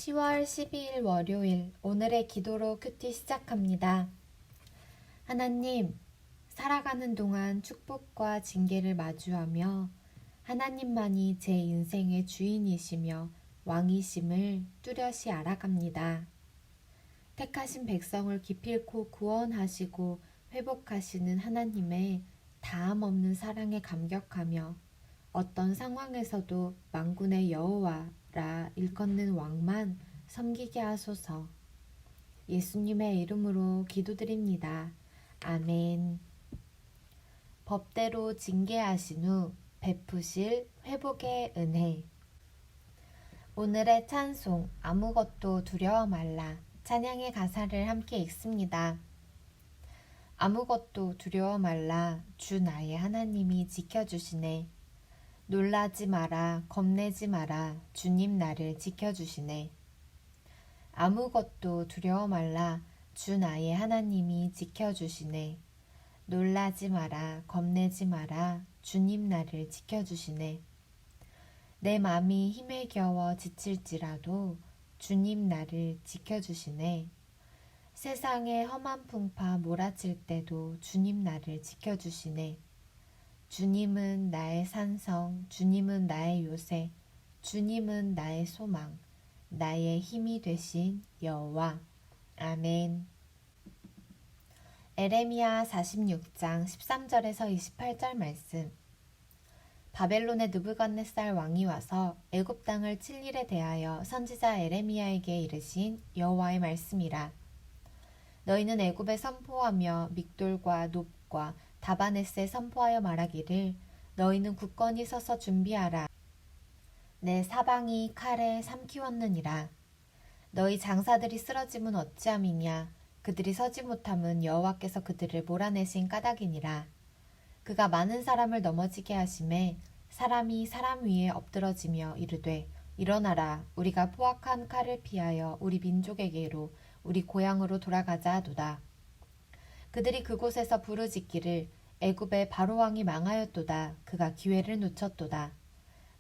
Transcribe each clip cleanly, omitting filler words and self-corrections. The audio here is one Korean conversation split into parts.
10월 12일 월요일 오늘의 기도로 큐티 시작합니다. 하나님, 살아가는 동안 축복과 징계를 마주하며 하나님만이 제 인생의 주인이시며 왕이심을 뚜렷이 알아갑니다. 택하신 백성을 기필코 구원하시고 회복하시는 하나님의 다함 없는 사랑에 감격하며 어떤 상황에서도 만군의 여호와라 일컫는 왕만 섬기게 하소서. 예수님의 이름으로 기도드립니다. 아멘. 법대로 징계하신 후 베푸실 회복의 은혜. 오늘의 찬송 아무것도 두려워 말라. 찬양의 가사를 함께 읽습니다. 아무것도 두려워 말라. 주 나의 하나님이 지켜주시네. 놀라지 마라, 겁내지 마라, 주님 나를 지켜주시네. 아무것도 두려워 말라, 주 나의 하나님이 지켜주시네. 놀라지 마라, 겁내지 마라, 주님 나를 지켜주시네. 내 맘이 힘에 겨워 지칠지라도 주님 나를 지켜주시네. 세상에 험한 풍파 몰아칠 때도 주님 나를 지켜주시네. 주님은 나의 산성, 주님은 나의 요새, 주님은 나의 소망, 나의 힘이 되신 여호와. 아멘. 에레미야 46장 13절에서 28절 말씀. 바벨론의 느부갓네살 왕이 와서 애굽 땅을 칠 일에 대하여 선지자 에레미야에게 이르신 여호와의 말씀이라. 너희는 애굽에 선포하며 믹돌과 놋과 다바네스에 선포하여 말하기를 너희는 굳건히 서서 준비하라. 내 사방이 칼에 삼키웠느니라. 너희 장사들이 쓰러짐은 어찌함이냐. 그들이 서지 못함은 여호와께서 그들을 몰아내신 까닭이니라. 그가 많은 사람을 넘어지게 하심에 사람이 사람 위에 엎드러지며 이르되 일어나라. 우리가 포악한 칼을 피하여 우리 민족에게로 우리 고향으로 돌아가자 하도다. 그들이 그곳에서 부르짖기를 애굽의 바로왕이 망하였도다. 그가 기회를 놓쳤도다.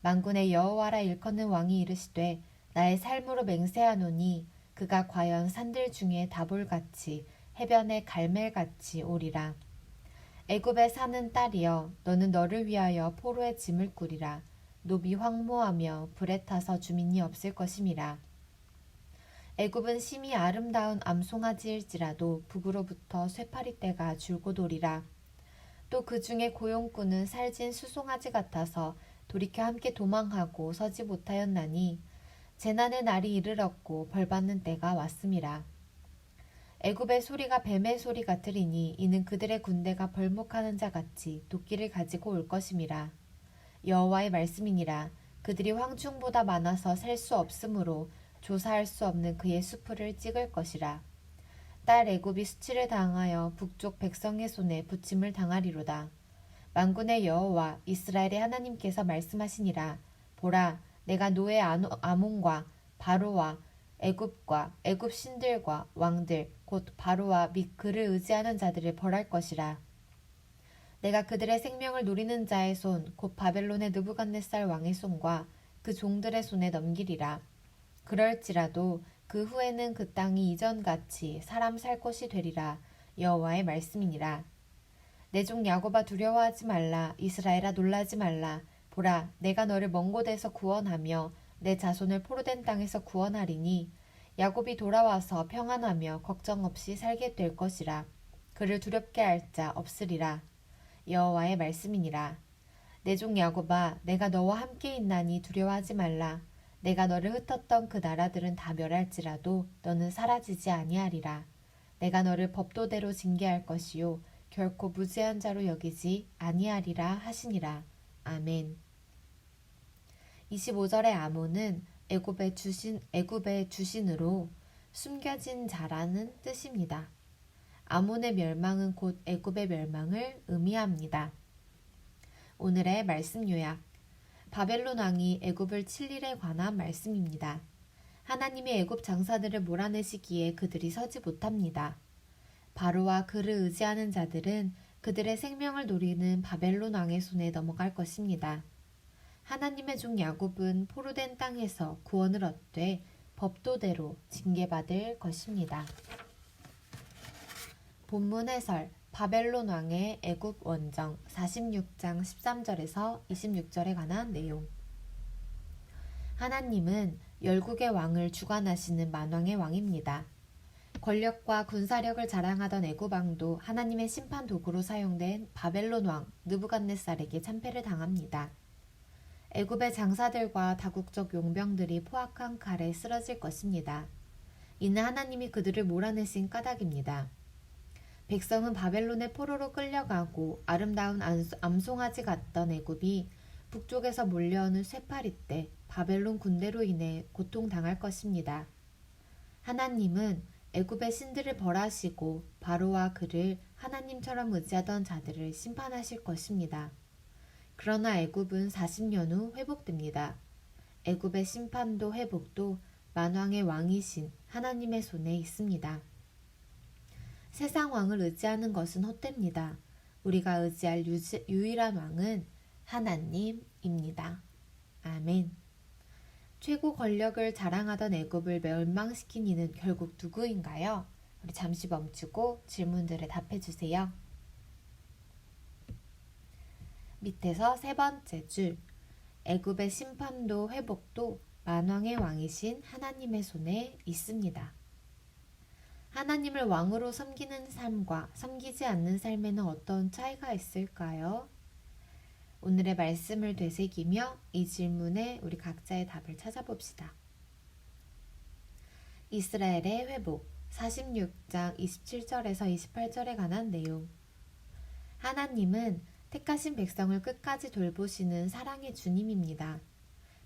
만군의 여호와라 일컫는 왕이 이르시되 나의 삶으로 맹세하노니 그가 과연 산들 중에 다볼같이 해변의 갈멜같이 오리라. 애굽에 사는 딸이여 너는 너를 위하여 포로의 짐을 꾸리라. 노비 황무하며 불에 타서 주민이 없을 것임이라. 애굽은 심히 아름다운 암송아지일지라도 북으로부터 쇠파리떼가 줄곧 오리라. 또 그 중에 고용꾼은 살진 수송아지 같아서 돌이켜 함께 도망하고 서지 못하였나니 재난의 날이 이르렀고 벌받는 때가 왔음이라. 애굽의 소리가 뱀의 소리 같으리니 이는 그들의 군대가 벌목하는 자 같이 도끼를 가지고 올 것임이라. 여호와의 말씀이니라. 그들이 황충보다 많아서 셀 수 없으므로 조사할 수 없는 그의 수풀을 찍을 것이라. 딸 애굽이 수치를 당하여 북쪽 백성의 손에 부침을 당하리로다. 만군의 여호와 이스라엘의 하나님께서 말씀하시니라. 보라, 내가 노예 아몬과 바로와 애굽과 애굽 신들과 왕들 곧 바로와 및 그를 의지하는 자들을 벌할 것이라. 내가 그들의 생명을 노리는 자의 손 곧 바벨론의 느부갓네살 왕의 손과 그 종들의 손에 넘기리라. 그럴지라도 그 후에는 그 땅이 이전같이 사람 살 곳이 되리라. 여호와의 말씀이니라. 내 종 야곱아 두려워하지 말라. 이스라엘아 놀라지 말라. 보라, 내가 너를 먼 곳에서 구원하며 내 자손을 포로된 땅에서 구원하리니 야곱이 돌아와서 평안하며 걱정 없이 살게 될 것이라. 그를 두렵게 할 자 없으리라. 여호와의 말씀이니라. 내 종 야곱아 내가 너와 함께 있나니 두려워하지 말라. 내가 너를 흩었던 그 나라들은 다 멸할지라도 너는 사라지지 아니하리라. 내가 너를 법도대로 징계할 것이요 결코 무죄한 자로 여기지 아니하리라 하시니라. 아멘. 25절의 아몬은 애굽의 주신으로 숨겨진 자라는 뜻입니다. 아몬의 멸망은 곧 애굽의 멸망을 의미합니다. 오늘의 말씀 요약. 바벨론 왕이 애굽을 칠 일에 관한 말씀입니다. 하나님이 애굽 장사들을 몰아내시기에 그들이 서지 못합니다. 바로와 그를 의지하는 자들은 그들의 생명을 노리는 바벨론 왕의 손에 넘어갈 것입니다. 하나님의 종 야곱은 포로된 땅에서 구원을 얻되 법도대로 징계받을 것입니다. 본문 해설 바벨론 왕의 애굽 원정 46장 13절에서 26절에 관한 내용. 하나님은 열국의 왕을 주관하시는 만왕의 왕입니다. 권력과 군사력을 자랑하던 애굽 왕도 하나님의 심판 도구로 사용된 바벨론 왕 느부갓네살에게 참패를 당합니다. 애굽의 장사들과 다국적 용병들이 포악한 칼에 쓰러질 것입니다. 이는 하나님이 그들을 몰아내신 까닭입니다. 백성은 바벨론의 포로로 끌려가고 아름다운 암송아지 같던 애굽이 북쪽에서 몰려오는 쇠파리 때 바벨론 군대로 인해 고통당할 것입니다. 하나님은 애굽의 신들을 벌하시고 바로와 그를 하나님처럼 의지하던 자들을 심판하실 것입니다. 그러나 애굽은 40년 후 회복됩니다. 애굽의 심판도 회복도 만왕의 왕이신 하나님의 손에 있습니다. 세상 왕을 의지하는 것은 헛됩니다. 우리가 의지할 유일한 왕은 하나님입니다. 아멘. 최고 권력을 자랑하던 애굽을 멸망시킨 이는 결국 누구인가요? 우리 잠시 멈추고 질문들에 답해주세요. 밑에서 세 번째 줄, 애굽의 심판도 회복도 만왕의 왕이신 하나님의 손에 있습니다. 하나님을 왕으로 섬기는 삶과 섬기지 않는 삶에는 어떤 차이가 있을까요? 오늘의 말씀을 되새기며 이 질문에 우리 각자의 답을 찾아봅시다. 이스라엘의 회복 46장 27절에서 28절에 관한 내용. 하나님은 택하신 백성을 끝까지 돌보시는 사랑의 주님입니다.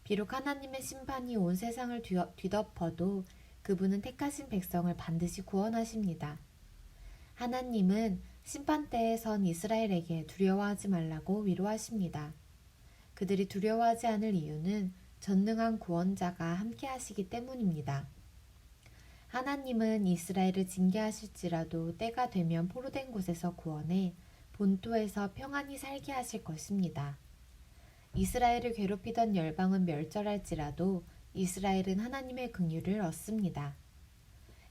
비록 하나님의 심판이 온 세상을 뒤덮어도 그분은 택하신 백성을 반드시 구원하십니다. 하나님은 심판 때에 선 이스라엘에게 두려워하지 말라고 위로하십니다. 그들이 두려워하지 않을 이유는 전능한 구원자가 함께 하시기 때문입니다. 하나님은 이스라엘을 징계하실지라도 때가 되면 포로된 곳에서 구원해 본토에서 평안히 살게 하실 것입니다. 이스라엘을 괴롭히던 열방은 멸절할지라도 이스라엘은 하나님의 긍휼을 얻습니다.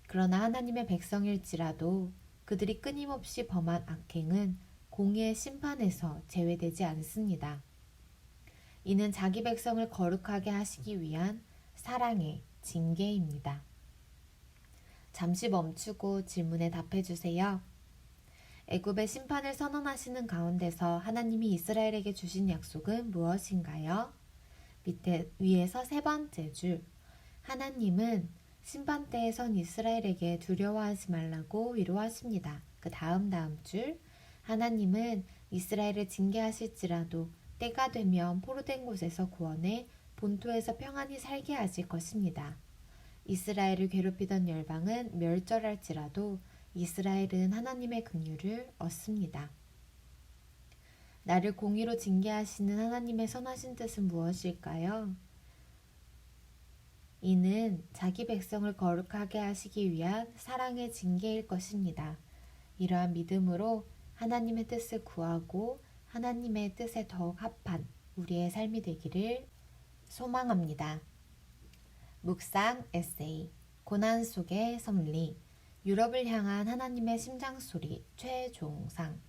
그러나 하나님의 백성일지라도 그들이 끊임없이 범한 악행은 공의의 심판에서 제외되지 않습니다. 이는 자기 백성을 거룩하게 하시기 위한 사랑의 징계입니다. 잠시 멈추고 질문에 답해주세요. 애굽의 심판을 선언하시는 가운데서 하나님이 이스라엘에게 주신 약속은 무엇인가요? 위에서 세 번째 줄, 하나님은 심판 때에 선 이스라엘에게 두려워하지 말라고 위로하십니다. 그 다음 줄, 하나님은 이스라엘을 징계하실지라도 때가 되면 포로된 곳에서 구원해 본토에서 평안히 살게 하실 것입니다. 이스라엘을 괴롭히던 열방은 멸절할지라도 이스라엘은 하나님의 긍휼을 얻습니다. 나를 공의로 징계하시는 하나님의 선하신 뜻은 무엇일까요? 이는 자기 백성을 거룩하게 하시기 위한 사랑의 징계일 것입니다. 이러한 믿음으로 하나님의 뜻을 구하고 하나님의 뜻에 더욱 합한 우리의 삶이 되기를 소망합니다. 묵상 에세이 고난 속의 섭리 유럽을 향한 하나님의 심장소리 최종상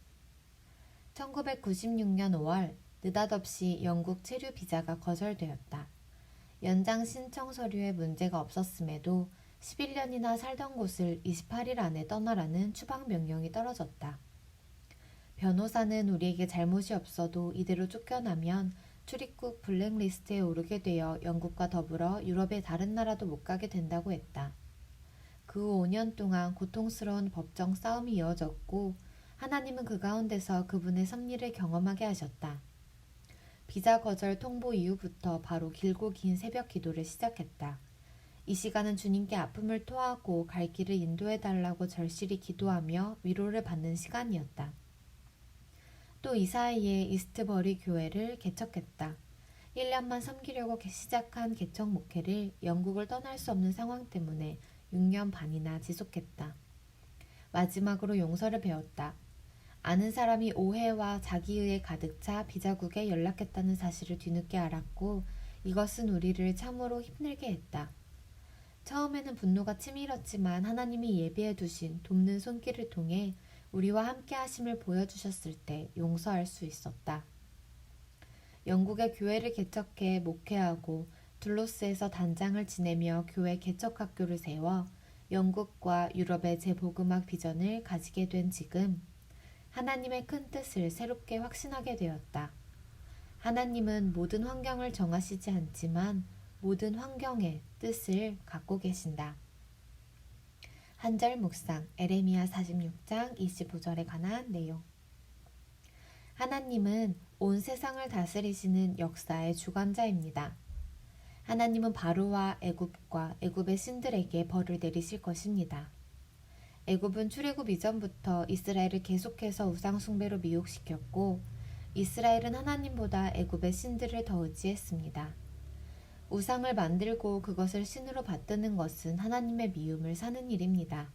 1996년 5월 느닷없이 영국 체류 비자가 거절되었다. 연장 신청 서류에 문제가 없었음에도 11년이나 살던 곳을 28일 안에 떠나라는 추방 명령이 떨어졌다. 변호사는 우리에게 잘못이 없어도 이대로 쫓겨나면 출입국 블랙리스트에 오르게 되어 영국과 더불어 유럽의 다른 나라도 못 가게 된다고 했다. 그 후 5년 동안 고통스러운 법정 싸움이 이어졌고 하나님은 그 가운데서 그분의 섭리를 경험하게 하셨다. 비자 거절 통보 이후부터 바로 길고 긴 새벽 기도를 시작했다. 이 시간은 주님께 아픔을 토하고 갈 길을 인도해달라고 절실히 기도하며 위로를 받는 시간이었다. 또 이 사이에 이스트버리 교회를 개척했다. 1년만 섬기려고 시작한 개척 목회를 영국을 떠날 수 없는 상황 때문에 6년 반이나 지속했다. 마지막으로 용서를 배웠다. 아는 사람이 오해와 자기의에 가득 차 비자국에 연락했다는 사실을 뒤늦게 알았고 이것은 우리를 참으로 힘들게 했다. 처음에는 분노가 치밀었지만 하나님이 예비해 두신 돕는 손길을 통해 우리와 함께 하심을 보여주셨을 때 용서할 수 있었다. 영국의 교회를 개척해 목회하고 둘로스에서 단장을 지내며 교회 개척학교를 세워 영국과 유럽의 재복음학 비전을 가지게 된 지금 하나님의 큰 뜻을 새롭게 확신하게 되었다. 하나님은 모든 환경을 정하시지 않지만 모든 환경의 뜻을 갖고 계신다. 한 절 묵상 에레미야 46장 25절에 관한 내용. 하나님은 온 세상을 다스리시는 역사의 주관자입니다. 하나님은 바로와 애굽과 애굽의 신들에게 벌을 내리실 것입니다. 애굽은 출애굽 이전부터 이스라엘을 계속해서 우상 숭배로 미혹시켰고 이스라엘은 하나님보다 애굽의 신들을 더 의지했습니다. 우상을 만들고 그것을 신으로 받드는 것은 하나님의 미움을 사는 일입니다.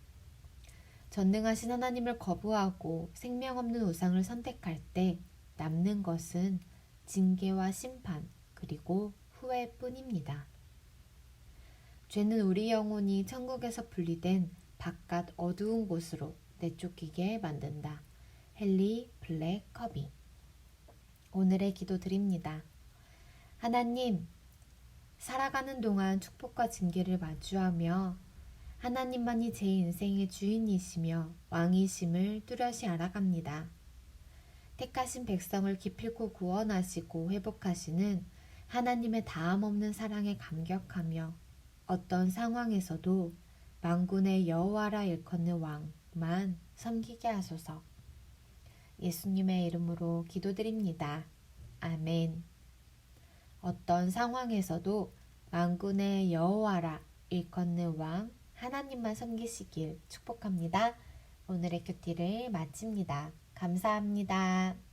전능하신 하나님을 거부하고 생명 없는 우상을 선택할 때 남는 것은 징계와 심판 그리고 후회뿐입니다. 죄는 우리 영혼이 천국에서 분리된 바깥 어두운 곳으로 내쫓기게 만든다. 헨리 블랙 커비. 오늘의 기도 드립니다. 하나님, 살아가는 동안 축복과 징계를 마주하며 하나님만이 제 인생의 주인이시며 왕이심을 뚜렷이 알아갑니다. 택하신 백성을 기필코 구원하시고 회복하시는 하나님의 다함없는 사랑에 감격하며 어떤 상황에서도 만군의 여호와라 일컫는 왕만 섬기게 하소서. 예수님의 이름으로 기도드립니다. 아멘. 어떤 상황에서도 만군의 여호와라 일컫는 왕 하나님만 섬기시길 축복합니다. 오늘의 큐티를 마칩니다. 감사합니다.